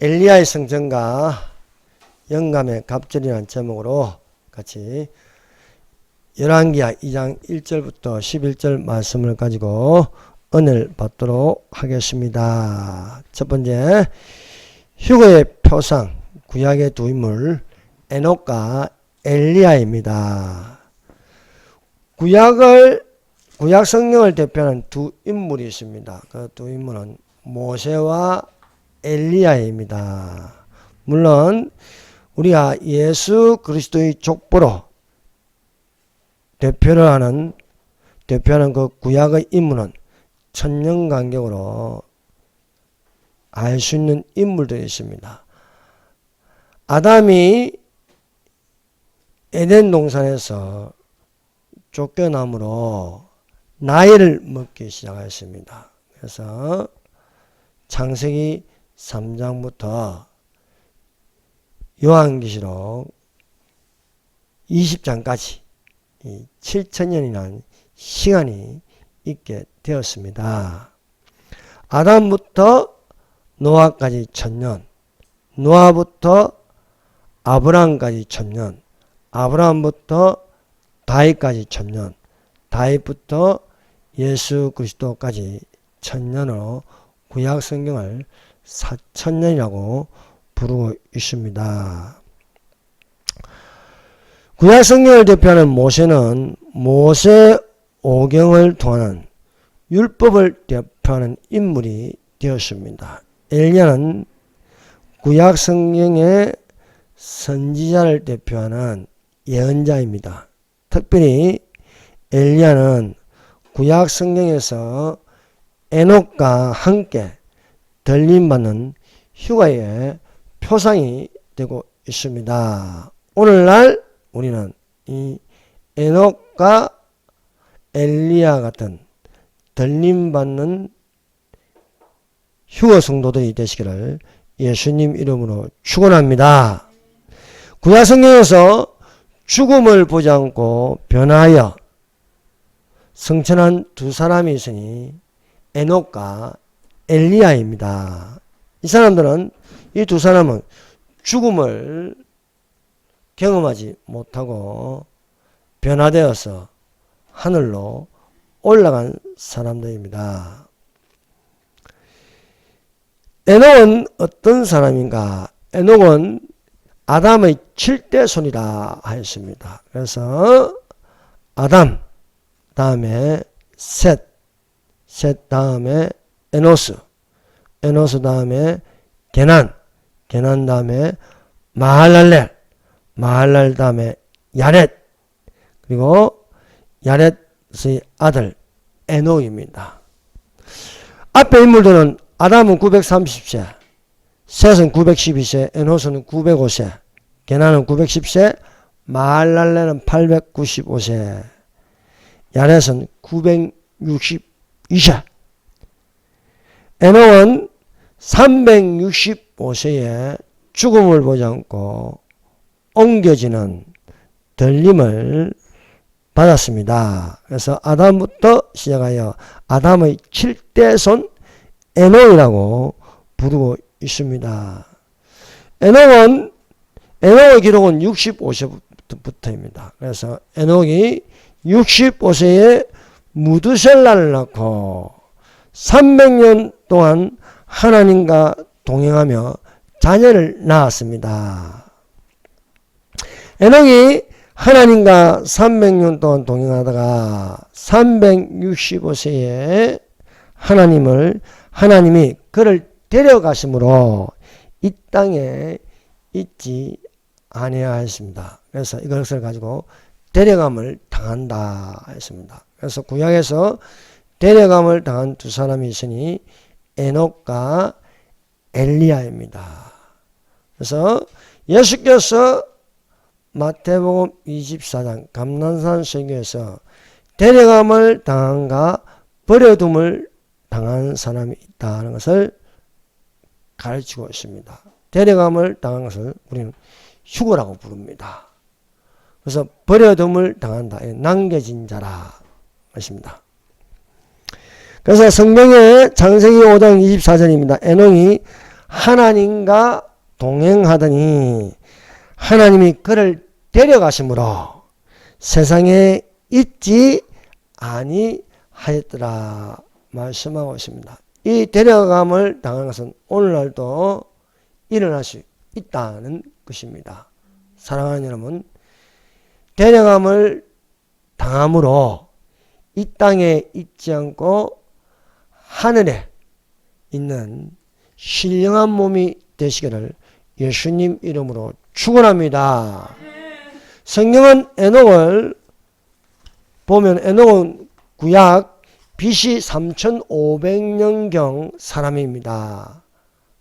엘리야의 성전과 영감의 갑절이라는 제목으로 같이 열왕기하 2장 1절부터 11절 말씀을 가지고 은혜를 받도록 하겠습니다. 첫 번째, 휴거의 표상, 구약의 두 인물 에녹과 엘리야입니다. 구약 성경을 대표하는 두 인물이 있습니다. 그 두 인물은 모세와 엘리야입니다. 물론 우리가 예수 그리스도의 족보로 대표하는 그 구약의 인물은 천년 간격으로 알 수 있는 인물들이 있습니다. 아담이 에덴 동산에서 쫓겨남으로 나이를 먹기 시작했습니다. 그래서 창세기 3장부터 요한계시록 20장까지 7천년이라는 시간이 있게 되었습니다. 아담부터 노아까지 1000년, 노아부터 아브라함까지 1000년, 아브라함부터 다윗까지 1000년, 다윗부터 예수 그리스도까지 1000년으로 구약 성경을 4000년이라고 부르고 있습니다. 구약 성경을 대표하는 모세는 모세 오경을 통하는 율법을 대표하는 인물이 되었습니다. 엘리야는 구약 성경의 선지자를 대표하는 예언자입니다. 특별히 엘리야는 구약 성경에서 에녹과 함께 들림받는 휴가의 표상이 되고 있습니다. 오늘날 우리는 이 에녹과 엘리야 같은 들림받는 휴거 성도들이 되시기를 예수님 이름으로 축원합니다. 구약 성경에서 죽음을 보지 않고 변화하여 승천한 두 사람이 있으니 에녹과 엘리야입니다. 이 사람들은, 이 두 사람은 죽음을 경험하지 못하고 변화되어서 하늘로 올라간 사람들입니다. 에녹은 어떤 사람인가? 에녹은 아담의 7대 손이라 하였습니다. 그래서 아담 다음에 셋 다음에 에노스 다음에 게난 다음에 마할랄렐 다음에 야렛, 그리고 야렛의 아들 에녹입니다. 앞에 인물들은 아담은 930세, 셋은 912세, 에노스는 905세, 게난은 910세, 마할랄렐은 895세, 야렛은 962세. 에녹은 365세에 죽음을 보지 않고 옮겨지는 들림을 받았습니다. 그래서 아담부터 시작하여 아담의 7대 손 에녹이라고 부르고 있습니다. 에녹의 기록은 65세부터입니다. 그래서 에녹이 65세에 무드셀라를 낳고 300년 동안 하나님과 동행하며 자녀를 낳았습니다. 에녹이 하나님과 300년 동안 동행하다가 365세에 하나님이 그를 데려가심으로 이 땅에 있지 아니하였습니다. 그래서 이것을 가지고 데려감을 당한다 했습니다. 그래서 구약에서 데려감을 당한 두 사람이 있으니 에녹과 엘리야입니다. 그래서 예수께서 마태복음 24장 감난산 설교에서 데려감을 당한가 버려둠을 당한 사람이 있다는 것을 가르치고 있습니다. 데려감을 당한 것을 우리는 휴거라고 부릅니다. 그래서 버려둠을 당한다. 남겨진 자라 했습니다. 그래서 성경의 창세기 5장 24절입니다. 에녹이 하나님과 동행하더니 하나님이 그를 데려가심으로 세상에 있지 아니하였더라 말씀하고 있습니다. 이 데려감을 당한 것은 오늘날도 일어날 수 있다는 것입니다. 사랑하는 여러분, 데려감을 당함으로 이 땅에 있지 않고 하늘에 있는 신령한 몸이 되시기를 예수님 이름으로 축원합니다. 성경은 에녹을 보면 에녹은 구약 BC 3500년경 사람입니다.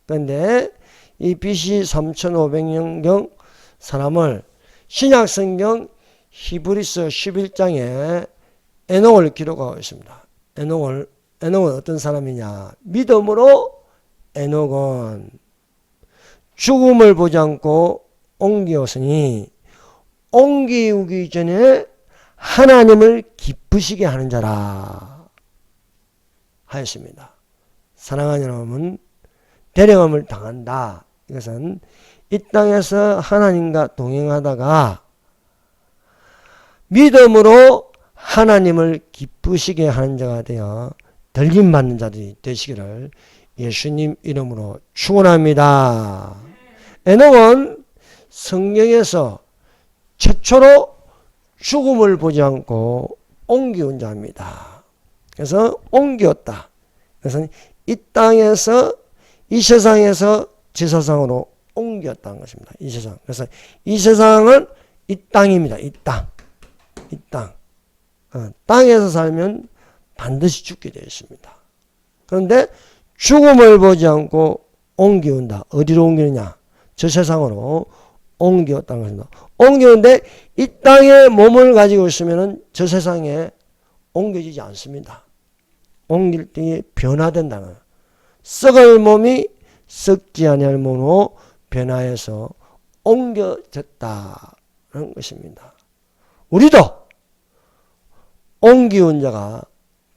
그런데 이 BC 3500년경 사람을 신약성경 히브리서 11장에 에녹을 기록하고 있습니다. 에녹은 어떤 사람이냐? 믿음으로 에녹은 죽음을 보지 않고 옮기었으니 옮기기 전에 하나님을 기쁘시게 하는 자라 하였습니다. 사랑하는 여러분, 데려감을 당한다. 이것은 이 땅에서 하나님과 동행하다가 믿음으로 하나님을 기쁘시게 하는 자가 되어 덜림받는 자들이 되시기를 예수님 이름으로 축원합니다. 에녹은 성경에서 최초로 죽음을 보지 않고 옮겨온 자입니다. 그래서 옮겼다. 그래서 이 땅에서 이 세상에서 저 세상으로 옮겼다는 것입니다. 이 세상. 그래서 이 세상은 이 땅입니다. 이 땅. 이 땅. 땅에서 살면 반드시 죽게 되어 있습니다. 그런데 죽음을 보지 않고 옮겨온다. 어디로 옮기느냐? 저 세상으로 옮겼다는 것입니다. 옮기는데 이 땅에 몸을 가지고 있으면 저 세상에 옮겨지지 않습니다. 옮길 때 변화된다는 거예요. 썩을 몸이 썩지 아니할 몸으로 변화해서 옮겨졌다는 것입니다. 우리도 옮기운 자가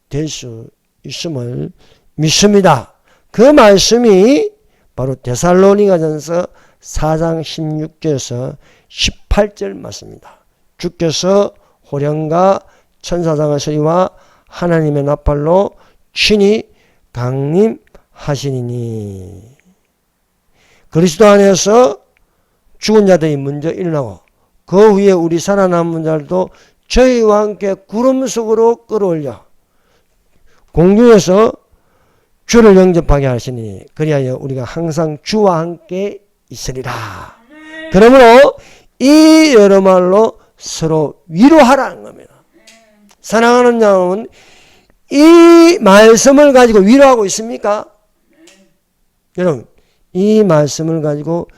될 수 있음을 믿습니다. 그 말씀이 바로 데살로니가전서 4장 16절에서 18절 말씀입니다. 주께서 호령과 천사장의 소리와 하나님의 나팔로 친히 강림하시니니 그리스도 안에서 죽은 자들이 먼저 일어나고 그 후에 우리 살아남은 자들도 저희와 함께 구름 속으로 끌어올려 공중에서 주를 영접하게 하시니 그리하여 우리가 항상 주와 함께 있으리라. 그러므로 이 여러 말로 서로 위로하라는 겁니다. 사랑하는 여러분, 이 말씀을 가지고 위로하고 있습니까? 여러분, 이 말씀을 가지고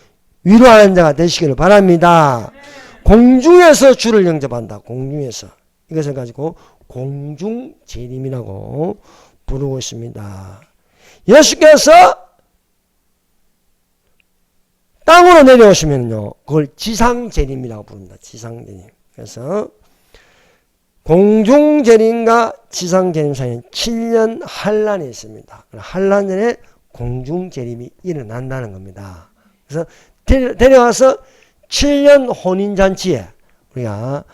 위로하는 자가 되시기를 바랍니다. 공중에서 주를 영접한다. 공중에서. 이것을 가지고 공중재림이라고 부르고 있습니다. 예수께서 땅으로 내려오시면요, 그걸 지상재림이라고 부릅니다. 지상재림. 그래서 공중재림과 지상재림 사이에 7년 한란이 있습니다. 한란 전에 공중재림이 일어난다는 겁니다. 그래서 데려와서 7년 혼인잔치에 우리가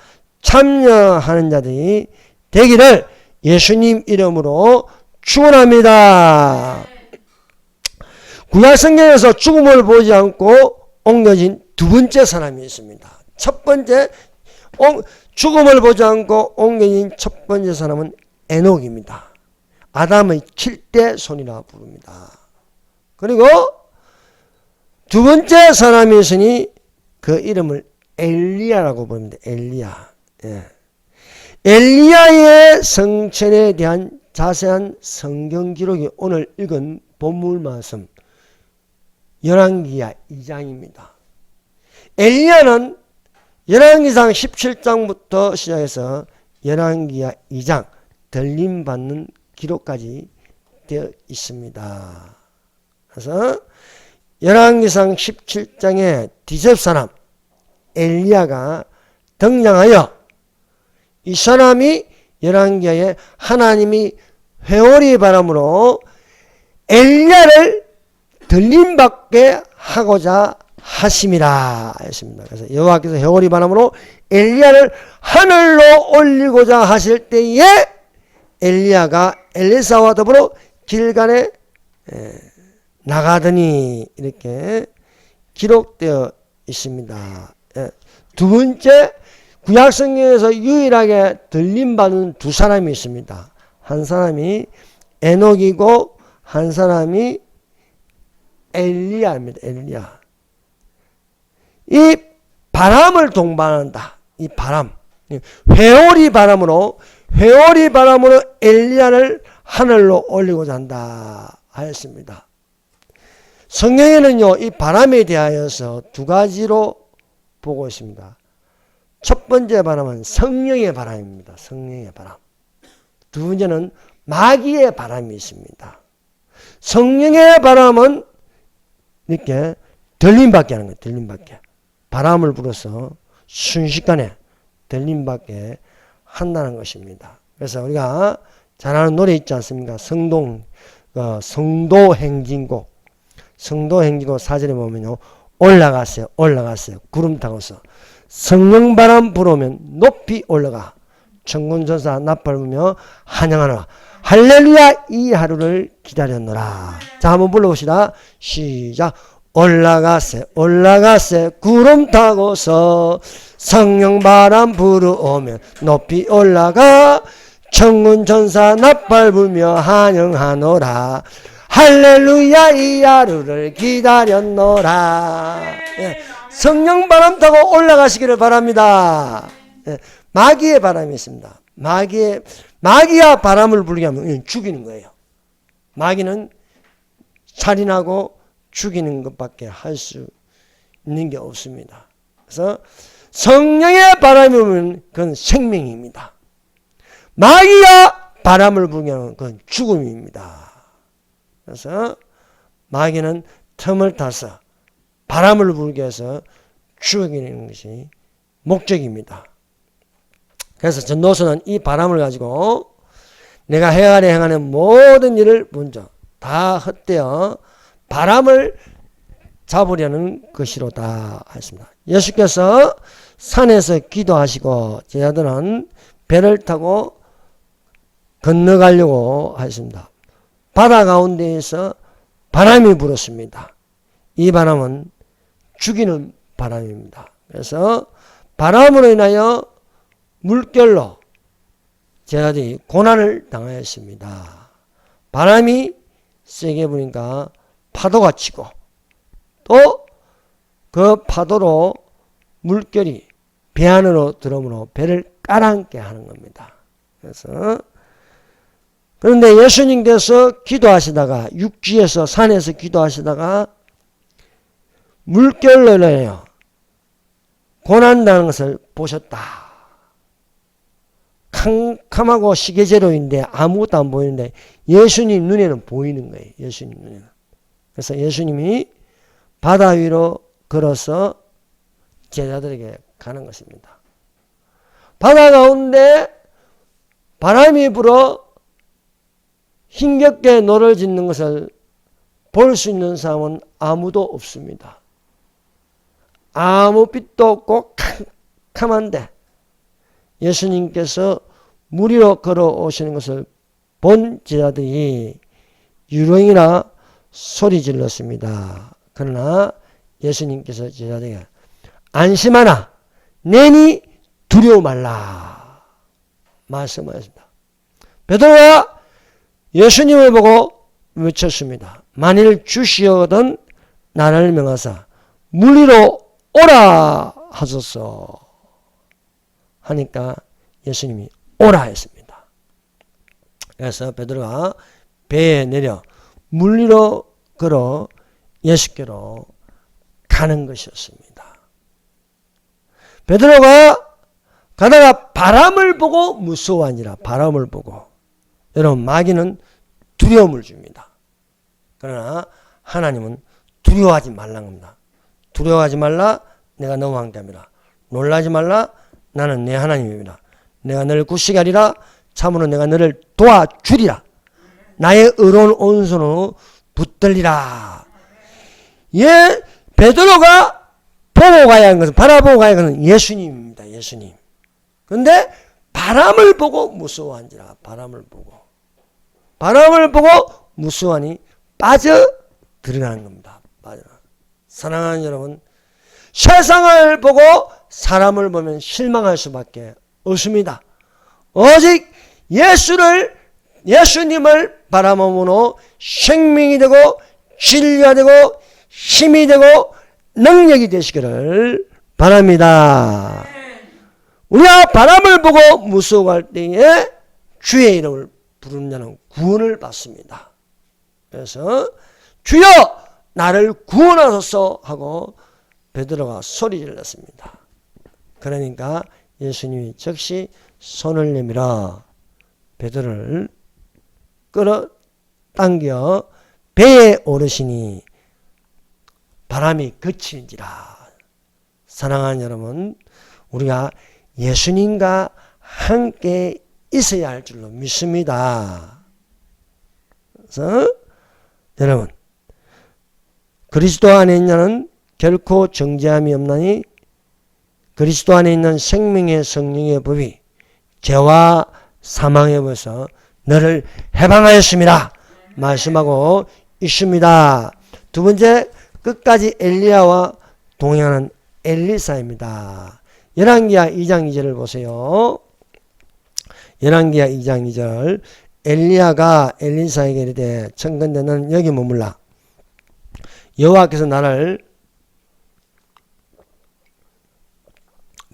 참여하는 자들이 되기를 예수님 이름으로 축원합니다. 구약성경에서 죽음을 보지 않고 옮겨진 두 번째 사람이 있습니다. 첫 번째 죽음을 보지 않고 옮겨진 첫 번째 사람은 에녹입니다. 아담의 7대 손이라 부릅니다. 그리고 두 번째 사람이 있으니 그 이름을 엘리야라고 부릅니다. 엘리야. 예. 엘리야의 성천에 대한 자세한 성경 기록이 오늘 읽은 본문 말씀 열왕기야 2장입니다. 엘리야는 열왕기상 17장부터 시작해서 열왕기야 2장 들림받는 기록까지 되어 있습니다. 그래서 열왕기상 17장에 디셉사람 엘리야가 등장하여 이 사람이 열왕기야에 하나님이 회오리 바람으로 엘리야를 들림받게 하고자 하심이라 했습니다. 그래서 여호와께서 해오리 바람으로 엘리야를 하늘로 올리고자 하실 때에 엘리야가 엘리사와 더불어 길갈에 나가더니 이렇게 기록되어 있습니다. 두 번째, 구약성경에서 유일하게 들림받은 두 사람이 있습니다. 한 사람이 에녹이고 한 사람이 엘리야입니다. 엘리야. 이 바람을 동반한다. 이 바람. 회오리 바람으로 엘리야를 하늘로 올리고자 한다 하였습니다. 성경에는요, 이 바람에 대하여서 두 가지로 보고 있습니다. 첫 번째 바람은 성령의 바람입니다. 성령의 바람. 두 번째는 마귀의 바람이 있습니다. 성령의 바람은 이렇게 들림받게 하는 거예요. 들림받게. 바람을 불어서 순식간에 들림받게 한다는 것입니다. 그래서 우리가 잘 아는 노래 있지 않습니까? 성도행진곡. 성도행진곡 4절에 보면요. 올라갔어요. 구름 타고서. 성령바람 불어오면 높이 올라가. 천군천사 나팔부며 환영하노라. 할렐루야 이 하루를 기다렸노라. 자, 한번 불러봅시다. 시작. 올라갔세 구름 타고서 성령바람 불어오면 높이 올라가 천군천사 나팔 불며 환영하노라. 할렐루야 이 하루를 기다렸노라. 성령바람 타고 올라가시기를 바랍니다. 마귀의 바람이 있습니다. 마귀가 바람을 불게 하면 죽이는 거예요. 마귀는 살인하고 죽이는 것밖에 할 수 있는 게 없습니다. 그래서 성령의 바람이 오면 그건 생명입니다. 마귀가 바람을 불게 하면 그건 죽음입니다. 그래서 마귀는 틈을 타서 바람을 불게 해서 죽이는 것이 목적입니다. 그래서 전도서는 이 바람을 가지고 내가 해 아래 행하는 모든 일을 먼저 다 헛되어 바람을 잡으려는 것이로다 했습니다. 예수께서 산에서 기도하시고 제자들은 배를 타고 건너가려고 하였습니다. 바다 가운데에서 바람이 불었습니다. 이 바람은 죽이는 바람입니다. 그래서 바람으로 인하여 물결로 제자들이 고난을 당하였습니다. 바람이 세게 부니까 파도가 치고 또 그 파도로 물결이 배 안으로 들어오므로 배를 깔아앉게 하는 겁니다. 그래서 그런데 예수님께서 기도하시다가 육지에서 산에서 기도하시다가 물결로 인하여 고난당하는 것을 보셨다. 캄캄하고 시계제로인데 아무것도 안 보이는데 예수님 눈에는 보이는 거예요. 예수님 눈에는. 그래서 예수님이 바다 위로 걸어서 제자들에게 가는 것입니다. 바다 가운데 바람이 불어 힘겹게 노를 짓는 것을 볼 수 있는 사람은 아무도 없습니다. 아무 빛도 없고 캄캄한데 예수님께서 물 위로 걸어오시는 것을 본 제자들이 유령이라 소리 질렀습니다. 그러나 예수님께서 제자들에게 안심하라 내니 두려워 말라 말씀하셨습니다. 베드로가 예수님을 보고 외쳤습니다. 만일 주시거든 나를 명하사 물 위로 오라 하소서 하니까 예수님이 오라 했습니다. 그래서 베드로가 배에 내려 물 위로 걸어 예수께로 가는 것이었습니다. 베드로가 가다가 바람을 보고 무서워하니라. 바람을 보고. 여러분 마귀는 두려움을 줍니다. 그러나 하나님은 두려워하지 말라는 겁니다. 두려워하지 말라 내가 너와 함께함이라. 놀라지 말라 나는 내 하나님입니다. 내가 너를 굳세게 하리라. 참으로 내가 너를 도와주리라. 나의 의로운 오른손으로 붙들리라. 베드로가 보고 가야 하는 것은, 바라보고 가야 하는 것은 예수님입니다. 예수님. 그런데 바람을 보고 무서워한지라. 바람을 보고 무서워하니 빠져 들어가는 겁니다. 빠져. 사랑하는 여러분, 세상을 보고 사람을 보면 실망할 수밖에 없습니다. 오직 예수님을 바라봄으로 생명이 되고 진리가 되고 힘이 되고 능력이 되시기를 바랍니다. 우리가 바람을 보고 무서워할 때에 주의 이름을 부르는 자는 구원을 받습니다. 그래서 주여 나를 구원하소서 하고 베드로가 소리 질렀습니다. 그러니까 예수님이 즉시 손을 내밀어 베드로를 끌어당겨 배에 오르시니 바람이 그치는지라. 사랑하는 여러분, 우리가 예수님과 함께 있어야 할 줄로 믿습니다. 그래서 여러분, 그리스도 안에 있는 자는 결코 정죄함이 없나니 그리스도 안에 있는 생명의 성령의 법이 죄와 사망의 법에서 너를 해방하였습니다. 말씀하고 있습니다. 두 번째, 끝까지 엘리야와 동행하는 엘리사입니다. 열왕기하 2장 2절을 보세요. 열왕기하 2장 2절. 엘리야가 엘리사에게 이르되 청컨대 너는 여기 머물라. 여호와께서 나를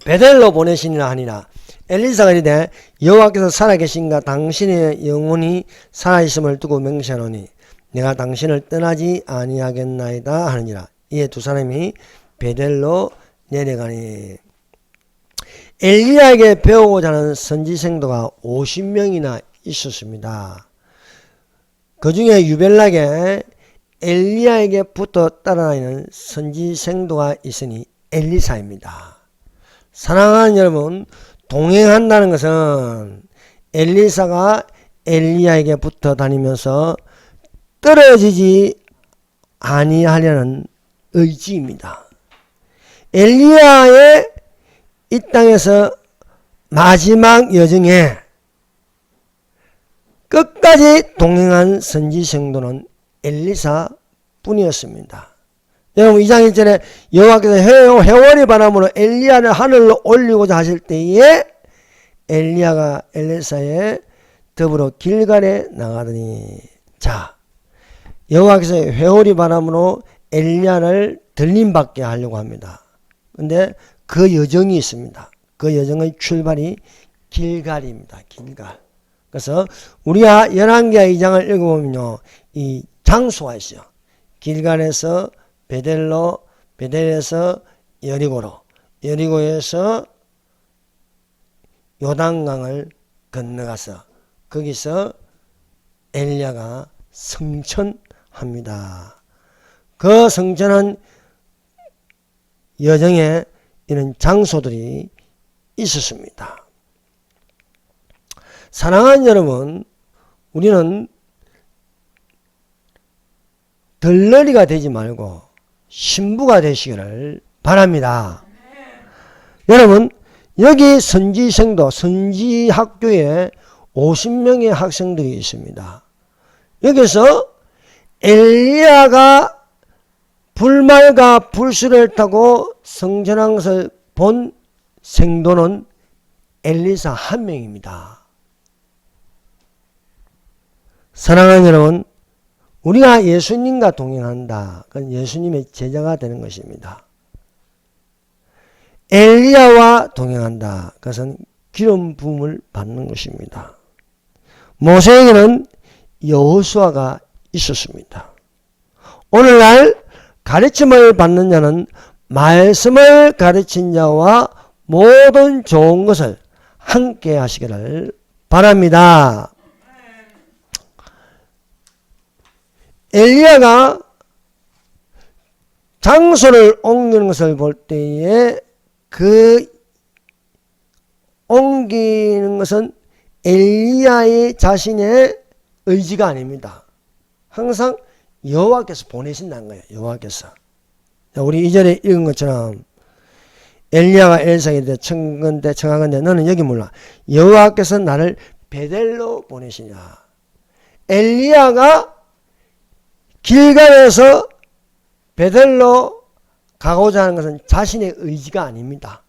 베델로 보내시니라 하니라. 엘리사가 이르되 여호와께서 살아계신가 당신의 영혼이 살아있음을 두고 맹세하노니 내가 당신을 떠나지 아니하겠나이다 하느니라. 이에 두 사람이 베델로 내려가니 엘리야에게 배우고자 하는 선지생도가 50명이나 있었습니다. 그 중에 유벨락에 엘리야에게 붙어 따라다니는 선지생도가 있으니 엘리사입니다. 사랑하는 여러분, 동행한다는 것은 엘리사가 엘리야에게 붙어 다니면서 떨어지지 아니하려는 의지입니다. 엘리야의 이 땅에서 마지막 여정에 끝까지 동행한 선지생도는 엘리사 뿐이었습니다. 여러분 2장 1절에 여호와께서 회오리 바람으로 엘리야를 하늘로 올리고자 하실 때에 엘리야가 엘리사에 더불어 길갈에 나가더니, 자, 여호와께서 회오리 바람으로 엘리야를 들림받게 하려고 합니다. 근데 그 여정이 있습니다. 그 여정의 출발이 길갈입니다. 길갈. 그래서 우리가 열왕기하 2장을 읽어보면요, 이 장소가 있어요. 길갈에서 베델로, 베델에서 여리고로, 여리고에서 요단강을 건너가서 거기서 엘리야가 승천합니다. 그 승천한 여정에 이런 장소들이 있었습니다. 사랑하는 여러분, 우리는 덜러리가 되지 말고 신부가 되시기를 바랍니다. 여러분, 여기 선지생도, 선지학교에 50명의 학생들이 있습니다. 여기서 엘리야가 불말과 불수를 타고 승천한 것을 본 생도는 엘리사 한 명입니다. 사랑하는 여러분, 우리가 예수님과 동행한다. 그건 예수님의 제자가 되는 것입니다. 엘리야와 동행한다. 그것은 기름 부음을 받는 것입니다. 모세에게는 여호수아가 있었습니다. 오늘날 가르침을 받는 자는 말씀을 가르친 자와 모든 좋은 것을 함께 하시기를 바랍니다. 엘리야가 장소를 옮기는 것을 볼 때에 그 옮기는 것은 엘리야의 자신의 의지가 아닙니다. 항상 여호와께서 보내신다는 거예요. 여호와께서. 우리 2절에 읽은 것처럼 엘리야가 엘리사에게 청하건대 너는 여기 몰라. 여호와께서 나를 베델로 보내시냐. 엘리야가 길갈에서 베델로 가고자 하는 것은 자신의 의지가 아닙니다.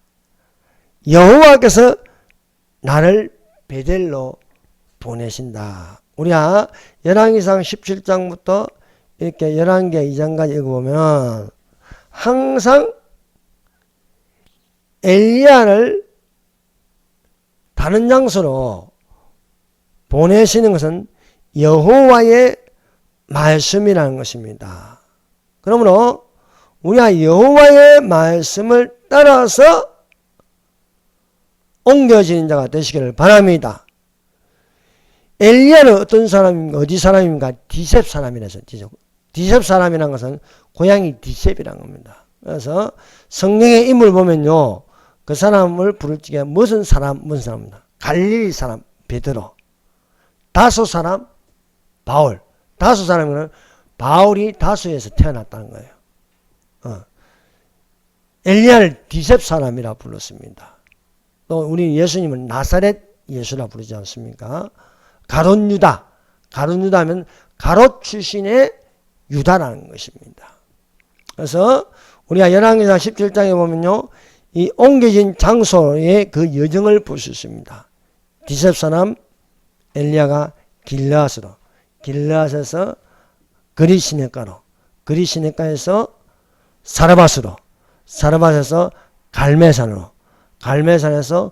여호와께서 나를 베델로 보내신다. 우리가 열왕기상 17장부터 이렇게 11개 2장까지 읽어보면 항상 엘리야를 다른 장소로 보내시는 것은 여호와의 말씀이라는 것입니다. 그러므로 우리가 여호와의 말씀을 따라서 옮겨지는 자가 되시기를 바랍니다. 엘리야는 어떤 사람입니까? 어디 사람입니까? 디셉 사람이라서. 디셉 사람이라는 것은 고향이 디셉이라는 겁니다. 그래서 성경의 인물을 보면요, 그 사람을 부를 적에 무슨 사람입니다. 갈릴리 사람 베드로, 다소 사람 바울. 다소 사람은 바울이 다소에서 태어났다는 거예요. 엘리야를 디셉 사람이라 불렀습니다. 또 우리 예수님은 나사렛 예수라 부르지 않습니까? 가롯 유다. 가롯 유다 하면 가롯 출신의 유다라는 것입니다. 그래서 우리가 열왕기상 17장에 보면요, 이 옮겨진 장소의 그 여정을 볼 수 있습니다. 디셉 사람 엘리야가 길르앗으로, 길르앗에서 그리시네가로, 그리시네가에서 사르밧으로, 사르밧에서 갈매산으로, 갈매산에서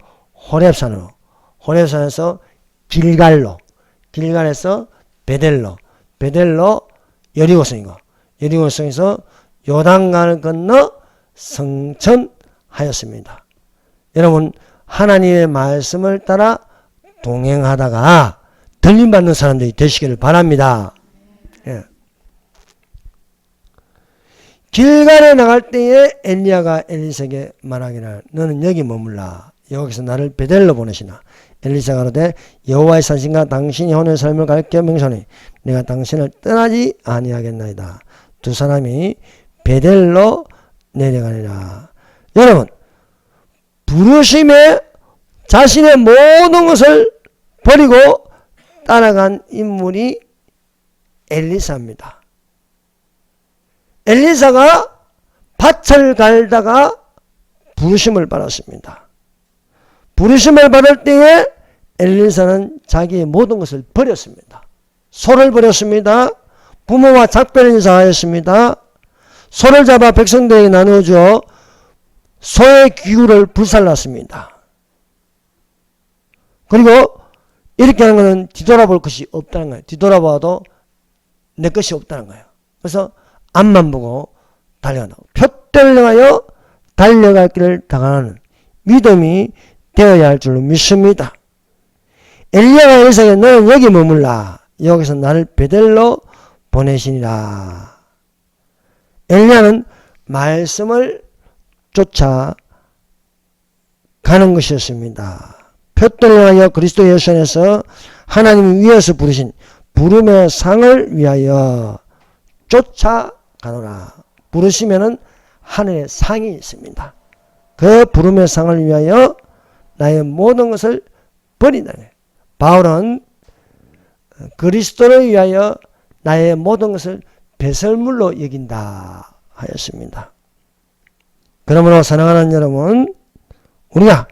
호렙산으로, 호렙산에서 길갈로, 길갈에서 베델로, 베델로 여리고성이고, 여리고성에서 요단강을 건너 성천하였습니다. 여러분, 하나님의 말씀을 따라 동행하다가 들림받는 사람들이 되시기를 바랍니다. 예. 길갈에 나갈 때에 엘리야가 엘리사에게 말하기를 너는 여기 머물라. 여기서 나를 베델로 보내시나. 엘리사가 가로되 여호와의 산신과 당신이 혼의 삶을 가르쳐 명하노니 내가 당신을 떠나지 아니하겠나이다. 두 사람이 베델로 내려가니라. 여러분, 부르심에 자신의 모든 것을 버리고 따라간 인물이 엘리사입니다. 엘리사가 밭을 갈다가 부르심을 받았습니다. 부르심을 받을 때에 엘리사는 자기의 모든 것을 버렸습니다. 소를 버렸습니다. 부모와 작별 인사하였습니다. 소를 잡아 백성들에게 나누어주어 소의 기구를 불살랐습니다. 그리고 이렇게 하는 것은 뒤돌아볼 것이 없다는 거예요. 뒤돌아봐도 내 것이 없다는 거예요. 그래서 앞만 보고 달려간다. 표대를 향하여 달려갈 길을 당하는 믿음이 되어야 할 줄로 믿습니다. 엘리야가 엘리사에게 너는 여기 머물라. 여기서 나를 베델로 보내시니라. 엘리야는 말씀을 쫓아 가는 것이었습니다. 표대를 향하여 그리스도 예수 안에서 하나님이 위에서 부르신 부름의 상을 위하여 쫓아가노라. 부르시면은 하늘에 상이 있습니다. 그 부름의 상을 위하여 나의 모든 것을 버린다는 거예요. 바울은 그리스도를 위하여 나의 모든 것을 배설물로 여긴다 하였습니다. 그러므로 사랑하는 여러분, 우리가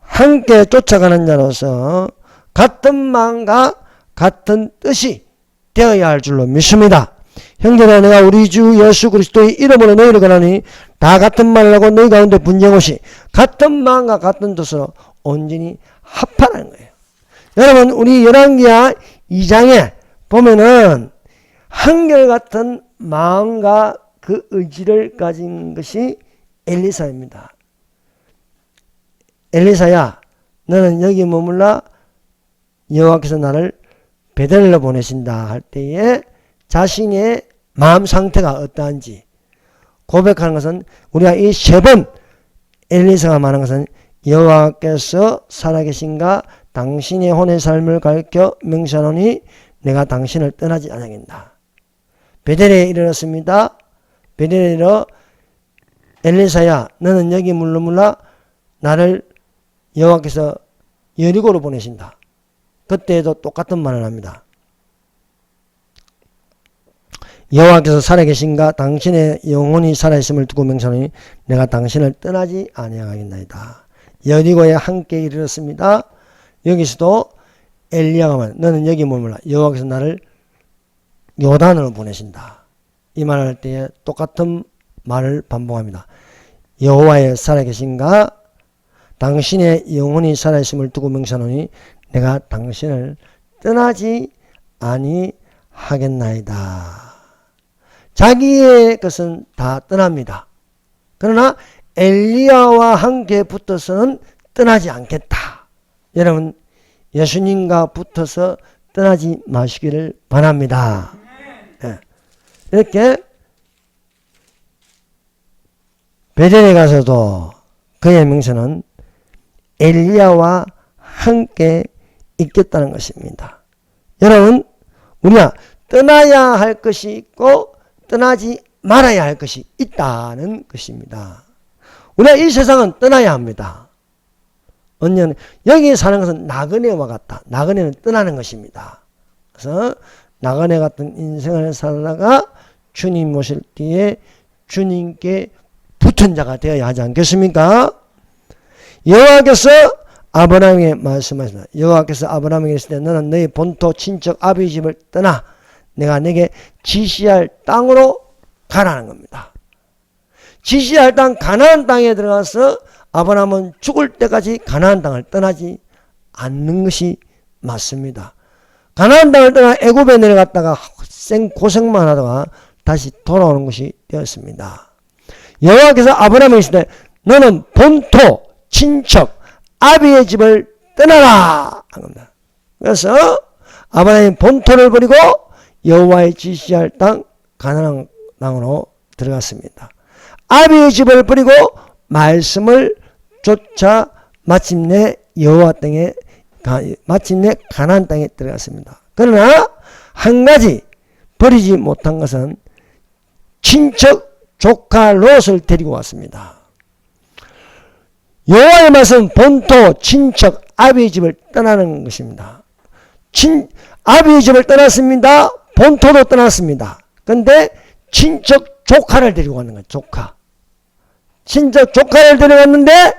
함께 쫓아가는 자로서 같은 마음과 같은 뜻이 되어야 할 줄로 믿습니다. 형제나 내가 우리 주 예수 그리스도의 이름으로 너희를 권하니 다 같은 말을 하고 너희 가운데 분쟁 없이 같은 마음과 같은 뜻으로 온전히 합하라는 거예요. 여러분, 우리 열왕기하 2장에 보면은 한결같은 마음과 그 의지를 가진 것이 엘리사입니다. 엘리사야, 너는 여기 머물라. 여호와께서 나를 베델로 보내신다 할 때에 자신의 마음 상태가 어떠한지 고백하는 것은, 우리가 이 세 번 엘리사가 말하는 것은 여호와께서 살아계신가 당신의 혼의 삶을 가르쳐 명시하노니 내가 당신을 떠나지 않겠다. 베델에 이르렀습니다. 베델에러 엘리사야 너는 여기 물러물라 나를 여호와께서 여리고로 보내신다. 그때에도 똑같은 말을 합니다. 여호와께서 살아계신가 당신의 영혼이 살아있음을 두고 맹세하노니 내가 당신을 떠나지 아니하겠나이다. 여리고에 함께 이르렀습니다. 여기서도 엘리야가 말 너는 여기 머물라 여호와께서 나를 요단으로 보내신다. 이 말을 할 때에 똑같은 말을 반복합니다. 여호와의 살아계신가 당신의 영혼이 살아있음을 두고 맹세하노니 내가 당신을 떠나지 아니하겠나이다. 자기의 것은 다 떠납니다. 그러나 엘리야와 함께 붙어서는 떠나지 않겠다. 여러분 예수님과 붙어서 떠나지 마시기를 바랍니다. 네. 이렇게 베델에 가서도 그의 명세는 엘리야와 함께 있겠다는 것입니다. 여러분 우리가 떠나야 할 것이 있고 떠나지 말아야 할 것이 있다는 것입니다. 우리가 이 세상은 떠나야 합니다. 언제는 여기 사는 것은 나그네와 같다. 나그네는 떠나는 것입니다. 그래서 나그네 같은 인생을 살다가 주님 오실 때에 주님께 붙은 자가 되어야 하지 않겠습니까? 여호와께서 아브라함에게 말씀하십니다. 여호와께서 아브라함에게 했을 때 너는 너희 본토 친척 아비 집을 떠나 내가 내게 지시할 땅으로 가라는 겁니다. 지시할 땅 가나안 땅에 들어가서 아브라함은 죽을 때까지 가나안 땅을 떠나지 않는 것이 맞습니다. 가나안 땅을 떠나 애굽에 내려갔다가 고생만 하다가 다시 돌아오는 것이 되었습니다. 여호와께서 아브라함에게 했을 때 너는 본토 친척 아비의 집을 떠나라 한 겁니다. 그래서 아브라함이 본토를 버리고 여호와의 지시할 땅 가나안 땅으로 들어갔습니다. 아비의 집을 버리고 말씀을 쫓아 마침내 여호와 땅에 마침내 가나안 땅에 들어갔습니다. 그러나 한 가지 버리지 못한 것은 친척 조카 롯을 데리고 왔습니다. 여호와의 말씀 본토 친척 아비의 집을 떠나는 것입니다. 아비의 집을 떠났습니다. 본토도 떠났습니다. 그런데 친척 조카를 데리고 가는 거예요. 조카. 친척 조카를 데려갔는데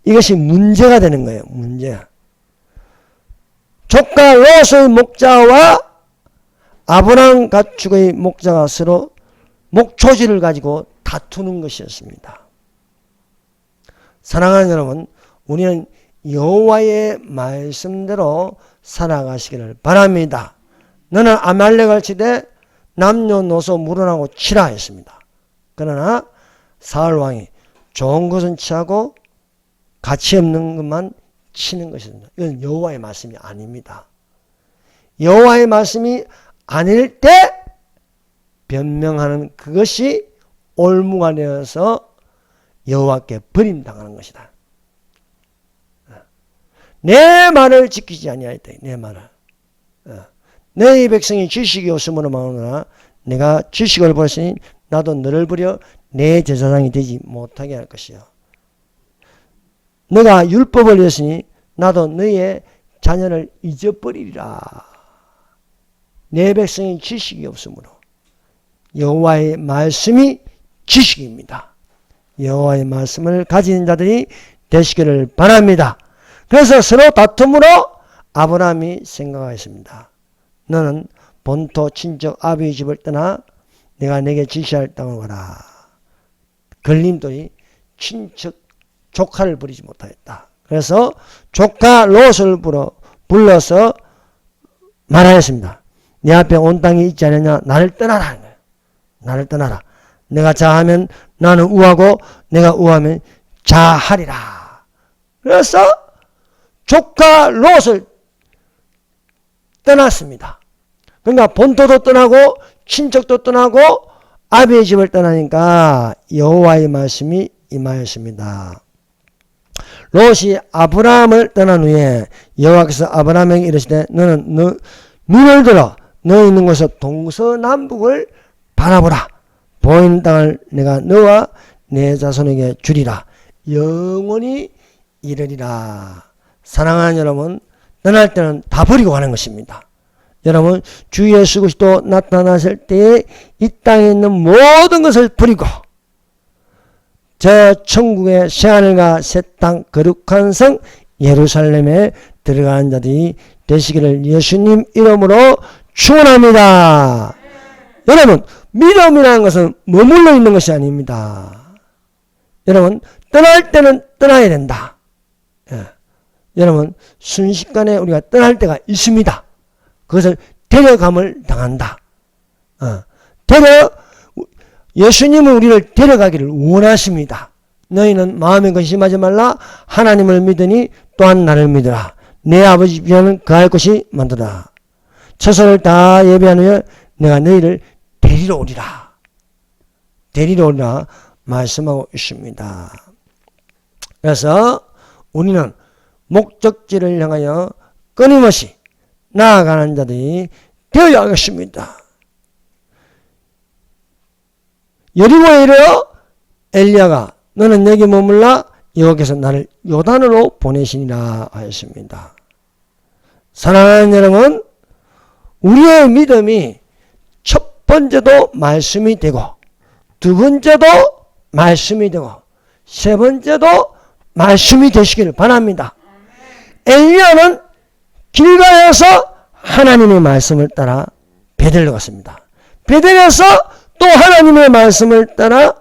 이것이 문제가 되는 거예요. 문제. 조카 롯의 목자와 아브라함 가축의 목자가 서로 목초지를 가지고 다투는 것이었습니다. 사랑하는 여러분, 우리는 여호와의 말씀대로 살아가시기를 바랍니다. 너는 아말렉을 치되 남녀노소 물어나고 치라 했습니다. 그러나 사울 왕이 좋은 것은 취하고 가치 없는 것만 치는 것입니다. 이건 여호와의 말씀이 아닙니다. 여호와의 말씀이 아닐 때 변명하는 그것이 올무가 되어서 여호와께 버림당하는 것이다. 내 말을 지키지 아니하였다. 내 말을. 너희 백성이 지식이 없음으로 망하노라. 내가 지식을 버렸으니 나도 너를 버려 내 제사장이 되지 못하게 할 것이요. 너가 율법을 잃었으니 나도 너희의 자녀를 잊어버리리라. 내 백성이 지식이 없으므로. 여호와의 말씀이 지식입니다. 여호와의 말씀을 가진 자들이 되시기를 바랍니다. 그래서 서로 다툼으로 아브라함이 생각하였습니다. 너는 본토 친척 아비의 집을 떠나 내가 내게 지시할 땅으로 가라. 걸림돌이 친척 조카를 버리지 못하였다. 그래서 조카 롯을 불러서 말하였습니다. 내 앞에 온 땅이 있지 않느냐. 나를 떠나라 하는 거예요. 나를 떠나라. 내가 자하면 나는 우하고 내가 우하면 자하리라. 그래서 조카 롯을 떠났습니다. 그러니까 본토도 떠나고 친척도 떠나고 아비의 집을 떠나니까 여호와의 말씀이 임하였습니다. 롯이 아브라함을 떠난 후에 여호와께서 아브라함에게 이르시되 너는 눈을 들어 너 있는 곳에서 동서남북을 바라보라. 보이는 땅을 내가 너와 내 자손에게 주리라. 영원히 이르리라. 사랑하는 여러분, 떠날 때는 다 버리고 가는 것입니다. 여러분, 주 예수 그리스도 나타나실 때에 이 땅에 있는 모든 것을 버리고 저 천국의 새하늘과 새 땅 거룩한 성 예루살렘에 들어가는 자들이 되시기를 예수님 이름으로 축원합니다. 여러분, 믿음이라는 것은 머물러 있는 것이 아닙니다. 여러분, 떠날 때는 떠나야 된다. 여러분, 순식간에 우리가 떠날 때가 있습니다. 그것을 데려감을 당한다. 예수님은 우리를 데려가기를 원하십니다. 너희는 마음에 근심하지 말라. 하나님을 믿으니 또한 나를 믿으라. 내 아버지 집에는 거할 곳이 많도다. 처소를 다 예비한 후에 내가 너희를 데리러 오리라. 데리러 오리라 말씀하고 있습니다. 그래서 우리는 목적지를 향하여 끊임없이 나아가는 자들이 되어야 하겠습니다. 여리고에 이르러 엘리야가 너는 여기 머물라. 여호와께서 나를 요단으로 보내시니라 하였습니다. 사랑하는 여러분, 우리의 믿음이 첫 번째도 말씀이 되고 두 번째도 말씀이 되고 세 번째도 말씀이 되시기를 바랍니다. 엘리야는 길가에서 하나님의 말씀을 따라 베델로 갔습니다. 베델에서 또 하나님의 말씀을 따라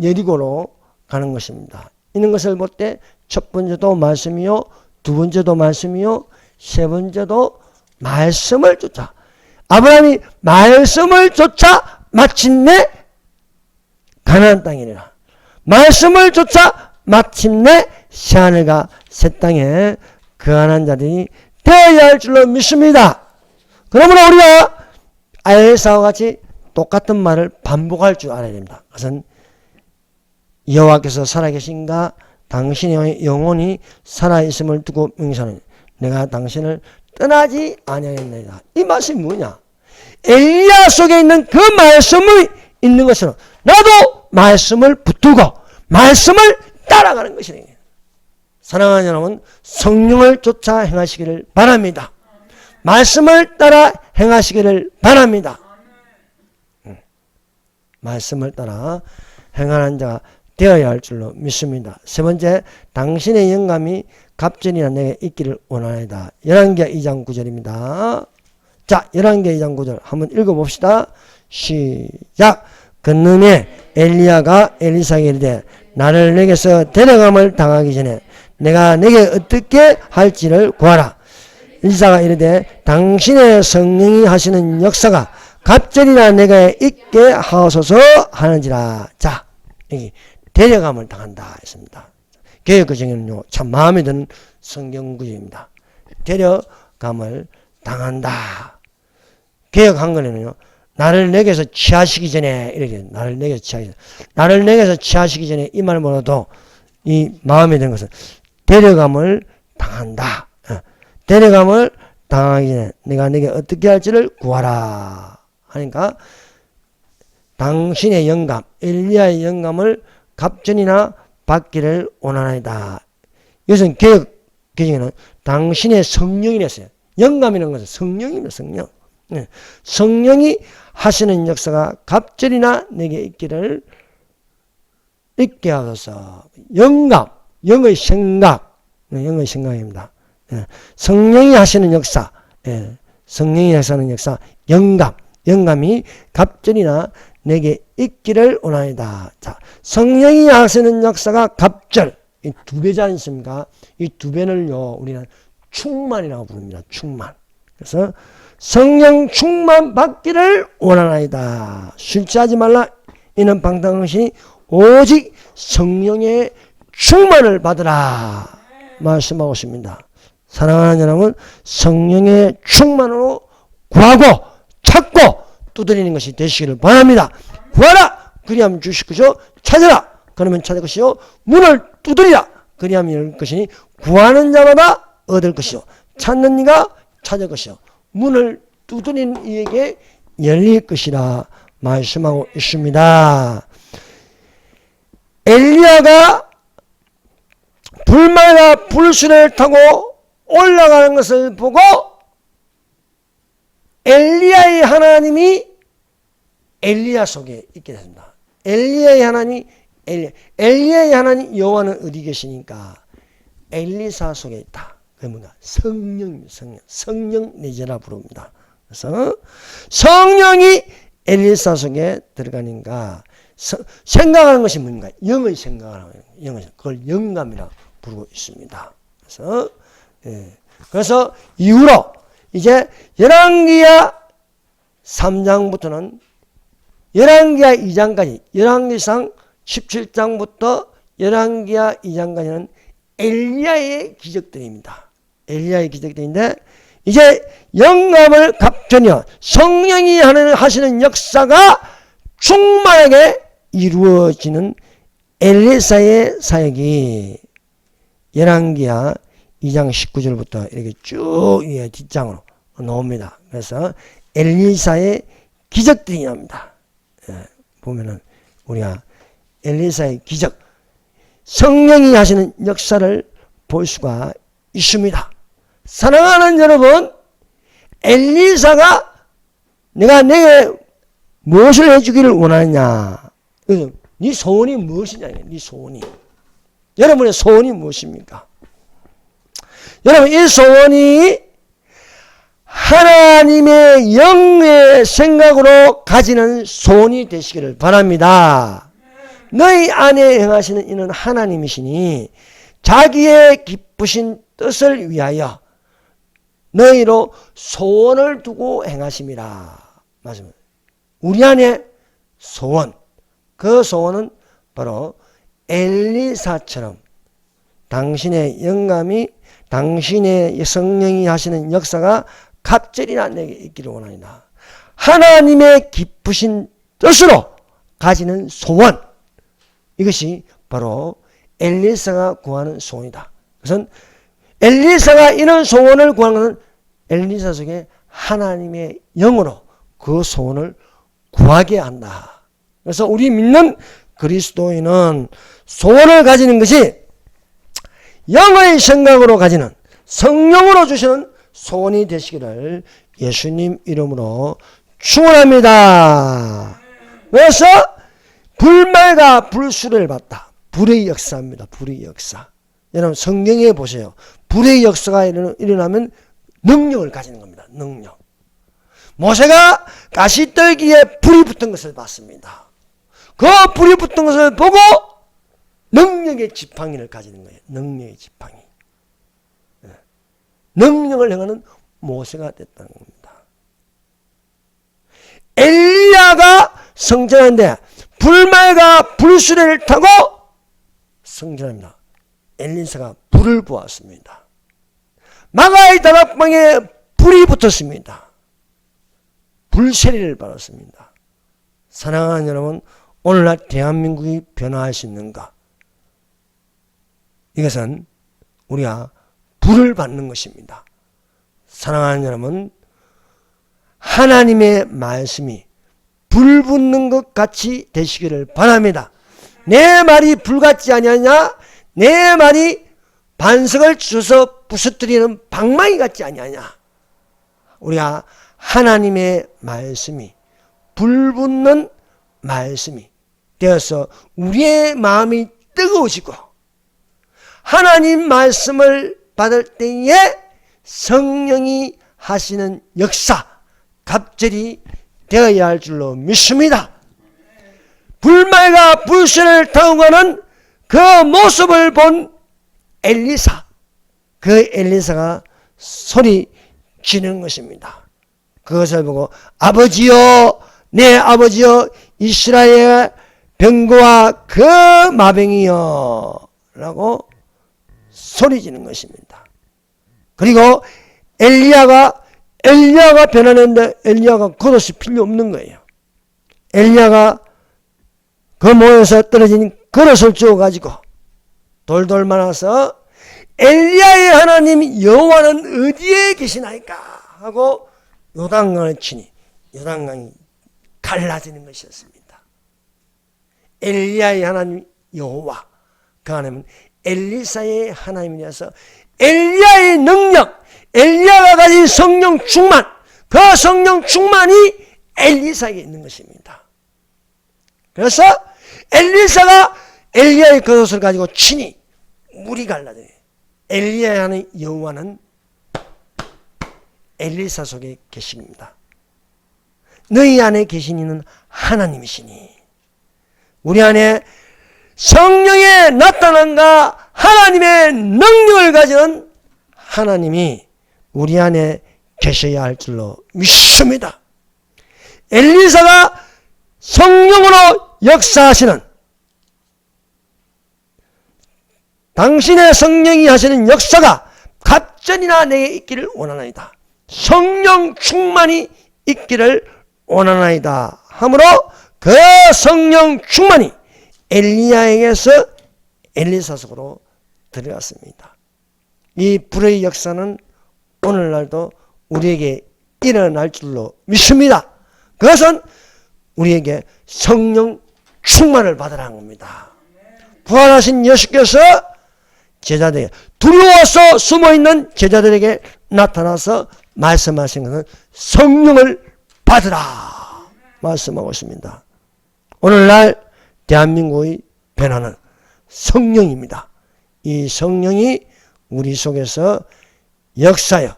여리고로 가는 것입니다. 이런 것을 볼 때 첫 번째도 말씀이요, 두 번째도 말씀이요, 세 번째도 말씀을 쫓아. 아브라함이 말씀을 쫓아 마침내 가나안 땅이니라. 말씀을 쫓아 마침내 새하늘과 새 땅에 거하는 자들이 되어야 할 줄로 믿습니다. 그러므로 우리가 엘사와 같이 똑같은 말을 반복할 줄 알아야 됩니다. 그것은 여호와께서 살아계신가 당신의 영혼이 살아있음을 두고 명사는 내가 당신을 떠나지 아니하겠나이다. 이 말씀이 뭐냐? 엘리야 속에 있는 그 말씀이 있는 것처럼 나도 말씀을 붙들고 말씀을 따라가는 것이다. 사랑하는 여러분, 성령을 쫓아 행하시기를 바랍니다. 말씀을 따라 행하시기를 바랍니다. 말씀을 따라 행하는 자가 되어야 할 줄로 믿습니다. 세 번째, 당신의 영감이 갑절이나 내게 있기를 원하나이다. 열왕기하 2장 9절입니다. 자, 열왕기하 2장 9절 한번 읽어봅시다. 시작. 건넌에 엘리야가 엘리사에게 이르되 나를 내게서 데려감을 당하기 전에 내가 내게 어떻게 할지를 구하라. 엘리사가 이르되 당신의 성령이 하시는 역사가 갑절이나 내게 있게 하소서 하는지라. 자, 여기 데려감을 당한다 했습니다. 개역구정에는요, 참 마음에 드는 성경 구절입니다. 데려감을 당한다. 개역 한글에는요, 나를 내게서 취하시기 전에, 이렇게, 나를 내게서 취하기 전에, 나를 내게서 취하시기 전에 이 말보다도 이 마음에 드는 것은 데려감을 당한다. 데려감을 당하기 전에 내가 내게 어떻게 할지를 구하라. 하니까 당신의 영감, 엘리야의 영감을 갑전이나 받기를 원하나이다. 이것은 개역 개정에는 당신의 성령이라 했어요. 영감이라는 것은 성령입니다. 성령. 성령이 하시는 역사가 갑절이나 내게 있게 하소서. 영감, 영의 생각, 영의 생각입니다. 성령이 하시는 역사, 성령이 하시는 역사, 영감이 갑절이나 내게 있기를 원하이다. 자, 성령이 하시는 역사가 갑절, 이 두 배지 않습니까? 이 두 배를요, 우리는 충만이라고 부릅니다. 충만. 그래서 성령 충만 받기를 원하나이다. 술 취하지 말라. 이는 방탕하시니 오직 성령의 충만을 받으라. 말씀하고 있습니다. 사랑하는 여러분, 성령의 충만으로 구하고 찾고 두드리는 것이 되시기를 바랍니다. 구하라! 그리하면 주실 것이요. 찾으라! 그러면 찾을 것이요. 문을 두드리라! 그리하면 열릴 것이니 구하는 자마다 얻을 것이요. 찾는 이가 찾을 것이요. 문을 두드리는 이에게 열릴 것이라 말씀하고 있습니다. 엘리야가 불말과 불수레를 타고 올라가는 것을 보고 엘리야의 하나님이 엘리야 속에 있게 됩니다. 엘리야의 하나님 여호와는 어디 계시니까 엘리사 속에 있다. 그게 뭔가 성령 내재라 부릅니다. 그래서 성령이 엘리사 속에 들어가니까 생각하는 것이 뭔가 영을 생각하는 거예요. 그걸 영감이라 부르고 있습니다. 그래서 이후로 이제 열왕기하 3장부터는 열왕기하 2장까지 열왕기상 17장부터 열왕기하 2장까지는 엘리야의 기적들입니다. 엘리야의 기적들인데 이제 영감을 갑전혀 성령이 하시는 역사가 충만하게 이루어지는 엘리사의 사역이 열왕기하 2장 19절부터 이렇게 쭉 뒷장으로 나옵니다. 그래서 엘리사의 기적들이 나옵니다. 보면은 우리가 엘리사의 기적, 성령이 하시는 역사를 볼 수가 있습니다. 사랑하는 여러분, 엘리사가 내가 내게 무엇을 해주기를 원하느냐? 네 소원이 무엇이냐? 네 소원이. 여러분의 소원이 무엇입니까? 여러분, 이 소원이 하나님의 영의 생각으로 가지는 소원이 되시기를 바랍니다. 너희 안에 행하시는 이는 하나님이시니 자기의 기쁘신 뜻을 위하여 너희로 소원을 두고 행하심이라. 맞습니다. 우리 안에 소원, 그 소원은 바로 엘리사처럼 당신의 영감이 당신의 성령이 하시는 역사가 갑절이나 내게 있기를 원합니다. 하나님의 기쁘신 뜻으로 가지는 소원, 이것이 바로 엘리사가 구하는 소원이다. 그것은 엘리사가 이런 소원을 구하는 것은 엘리사 속에 하나님의 영으로 그 소원을 구하게 한다. 그래서 우리 믿는 그리스도인은 소원을 가지는 것이 영의 생각으로 가지는 성령으로 주시는 소원이 되시기를 예수님 이름으로 축원합니다. 그래서 불말과 불수레를 받다. 불의 역사입니다. 불의 역사. 여러분 성경에 보세요. 불의 역사가 일어나면 능력을 가지는 겁니다. 능력. 모세가 가시떨기에 불이 붙은 것을 봤습니다. 그 불이 붙은 것을 보고 능력의 지팡이를 가지는 거예요. 능력의 지팡이. 능력을 행하는 모세가 됐다는 겁니다. 엘리야가 성전하는데 불말과 불수레를 타고 성전합니다. 엘리사가 불을 보았습니다. 마가의 다락방에 불이 붙었습니다. 불세례를 받았습니다. 사랑하는 여러분, 오늘날 대한민국이 변화할 수 있는가? 이것은 우리가 불을 받는 것입니다. 사랑하는 여러분, 하나님의 말씀이 불 붙는 것 같이 되시기를 바랍니다. 내 말이 불 같지 아니하냐? 내 말이 반석을 주서 부서뜨리는 방망이 같지 아니하냐? 우리가 하나님의 말씀이 불 붙는 말씀이 되어서 우리의 마음이 뜨거워지고 하나님 말씀을 받을 때에 성령이 하시는 역사, 갑절이 되어야 할 줄로 믿습니다. 불말과 불수레를 타고 가는 그 모습을 본 엘리사, 그 엘리사가 소리 지르는 것입니다. 그것을 보고 아버지여, 내 아버지여, 이스라엘의 병거와 그 마병이여 라고 소리 지르는 것입니다. 그리고 엘리야가 변하는데 엘리야가 겉옷이 필요 없는 거예요. 엘리야가 그 모에서 떨어진 그릇을 주워가지고 돌돌 말아서 엘리야의 하나님 여호와는 어디에 계시나이까 하고 요단강을 치니 요단강이 달라지는 것이었습니다. 엘리야의 하나님 여호와, 그 하나님은 엘리사의 하나님이라서 엘리야의 능력, 엘리야가 가진 성령 충만, 그 성령 충만이 엘리사에게 있는 것입니다. 그래서 엘리사가 엘리야의 겉옷을 가지고 친히 물이 갈라져요. 엘리야의 하나님 여호와는 엘리사 속에 계십니다. 너희 안에 계신 이는 하나님이시니, 우리 안에 성령의 나타남과 하나님의 능력을 가진 하나님이 우리 안에 계셔야 할 줄로 믿습니다. 엘리사가 성령으로 역사하시는, 당신의 성령이 하시는 역사가 갑전이나 내게 있기를 원하나이다. 성령 충만이 있기를 원하나이다 하므로 그 성령 충만이 엘리야에게서 엘리사 속으로 들어갔습니다. 이 불의 역사는 오늘날도 우리에게 일어날 줄로 믿습니다. 그것은 우리에게 성령 충만을 받으라는 겁니다. 부활하신 예수께서 제자들에게, 두려워서 숨어있는 제자들에게 나타나서 말씀하신 것은 성령을 받으라 말씀하고 있습니다. 오늘날 대한민국의 변화는 성령입니다. 이 성령이 우리 속에서 역사여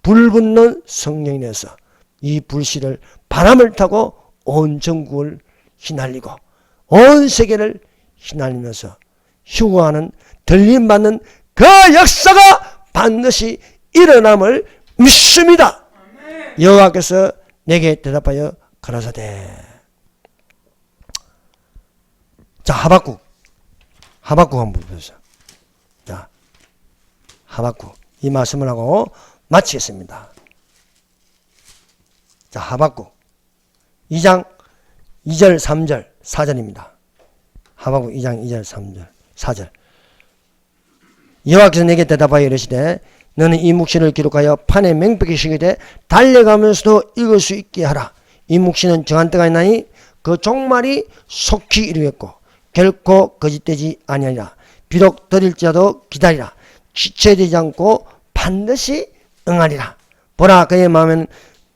불붙는 성령이 되어서 이 불씨를 바람을 타고 온 전국을 휘날리고 온 세계를 휘날리면서 휴거하는, 들림받는 그 역사가 반드시 일어남을 믿습니다. 여호와께서 내게 대답하여 가라사대. 자, 하박국 한번 보세요. 자, 하박국 이 말씀을 하고 마치겠습니다. 자, 하박국 2장 2절 3절 4절입니다. 하박국 2장 2절 3절 4절. 여호와께서 내게 대답하여 이르시되 너는 이 묵시를 기록하여 판에 명백히 새기되 달려가면서도 읽을 수 있게 하라. 이 묵시는 정한 때가 있나니 그 종말이 속히 이루겠고 결코 거짓되지 아니하리라. 비록 더딜지라도 기다리라. 지체되지 않고 반드시 응하리라. 보라, 그의 마음은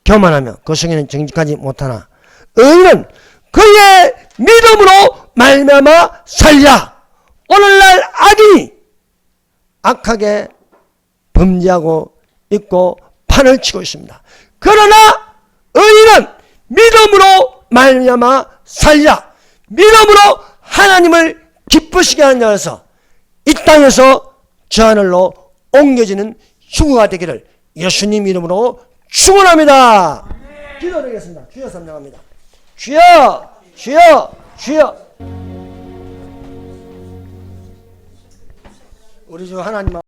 교만하며 그 성에는 정직하지 못하나 의인은 그의 믿음으로 말미암아 살리라. 오늘날 악인이 악하게 범죄하고 있고 판을 치고 있습니다. 그러나 의인은 믿음으로 말미암아 살리라. 믿음으로 하나님을 기쁘시게 하는 자라서 이 땅에서 저 하늘로 옮겨지는 휴거가 되기를 예수님 이름으로 축원합니다. 기도드리겠습니다. 주여 삼명합니다. 주여, 주여, 주여. 우리 주 하나님